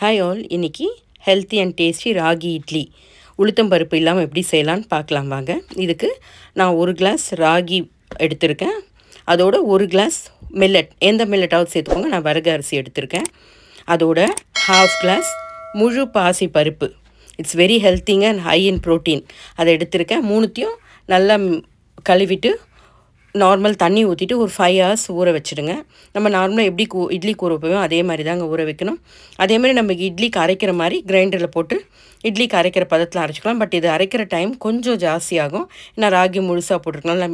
Hi all, இன்னைக்கு healthy and tasty ragi idli உளுத்தம் பருப்பு இல்லாமல் எப்படி செய்யலான்னு பார்க்கலாம் வாங்க. இதுக்கு நான் 1 கிளாஸ் ராகி எடுத்திருக்கேன். அதோட 1 கிளாஸ் மில்லட், எந்த மில்லட்டாவது சேர்த்துக்கோங்க. நான் வரகு அரிசி எடுத்திருக்கேன். அதோட 1/2 கிளாஸ் முழு பாசி பருப்பு. இட்ஸ் வெரி ஹெல்த்திங்க அண்ட் ஹை இன் ப்ரோட்டீன். அதை எடுத்திருக்கேன். மூணுத்தையும் நல்லா கழுவிட்டு நார்மல் தண்ணி ஊற்றிட்டு ஒரு 5 hours ஊற வச்சுடுங்க. நம்ம நார்மலாக எப்படி இட்லி ஊற வைப்போம் அதே மாதிரி தாங்க ஊற வைக்கணும். அதேமாதிரி நம்ம இட்லிக்கு அரைக்கிற மாதிரி கிரைண்டரில் போட்டு இட்லிக்கு அரைக்கிற பதத்தில் அரைச்சிக்கலாம். பட் இது அரைக்கிற டைம் கொஞ்சம் ஜாஸ்தியாகும். ஏன்னா ராகி முழுசாக போட்டிருக்கனால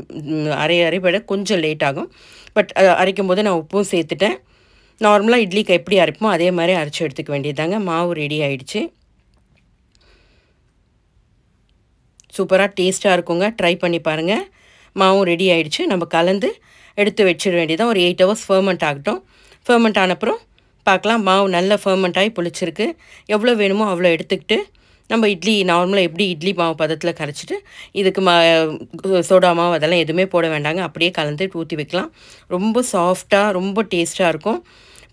அரைப்பட கொஞ்சம் லேட் ஆகும். பட் அரைக்கும் போது நான் உப்பும் சேர்த்துட்டேன். நார்மலாக இட்லிக்கு எப்படி அரைப்போமோ அதே மாதிரி அரைச்சி எடுத்துக்க வேண்டியதாங்க. மாவு ரெடி ஆகிடுச்சு. சூப்பராக டேஸ்ட்டாக இருக்குங்க. ட்ரை பண்ணி பாருங்கள். மாவும் ரெடி ஆகிடுச்சு. நம்ம கலந்து எடுத்து வச்சிட வேண்டியதான். ஒரு 8 hours ஃபர்மெண்ட் ஆகட்டும். ஃபர்மெண்ட் ஆனப்புறம் பார்க்கலாம். மாவு நல்ல ஃபர்மெண்ட் ஆகி புளிச்சிருக்கு. எவ்வளோ வேணுமோ அவ்வளோ எடுத்துக்கிட்டு நம்ம இட்லி நார்மலாக எப்படி இட்லி மாவு பதத்தில் கரைச்சிட்டு இதுக்கு சோடா மாவு அதெல்லாம் எதுவுமே போட வேண்டாங்க. அப்படியே கலந்து ஊற்றி வைக்கலாம். ரொம்ப சாஃப்டாக ரொம்ப டேஸ்ட்டாக இருக்கும்.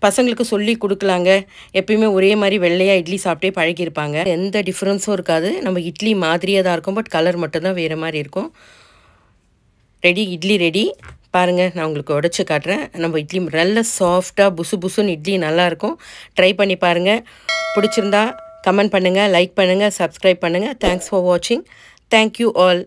பசங்களுக்கு சொல்லி கொடுக்கலாங்க. எப்பயுமே ஒரே மாதிரி வெள்ளையாக இட்லி சாப்பிட்டே பழகியிருப்பாங்க. எந்த டிஃப்ரென்ஸும் இருக்காது. நம்ம இட்லி மாதிரியே தான் இருக்கும். பட் கலர் மட்டும்தான் வேறு மாதிரி இருக்கும். Ready, idli ready. பாருங்கள், நான் உங்களுக்கு உடச்சி காட்டுறேன். நம்ம இட்லி நல்ல சாஃப்டாக புசு புசுன்னு இட்லி நல்லாயிருக்கும். ட்ரை பண்ணி பாருங்கள். பிடிச்சிருந்தா கமெண்ட் பண்ணுங்கள், லைக் பண்ணுங்கள், சப்ஸ்கிரைப் பண்ணுங்கள். தேங்க்ஸ் ஃபார் வாட்சிங். Thank you all.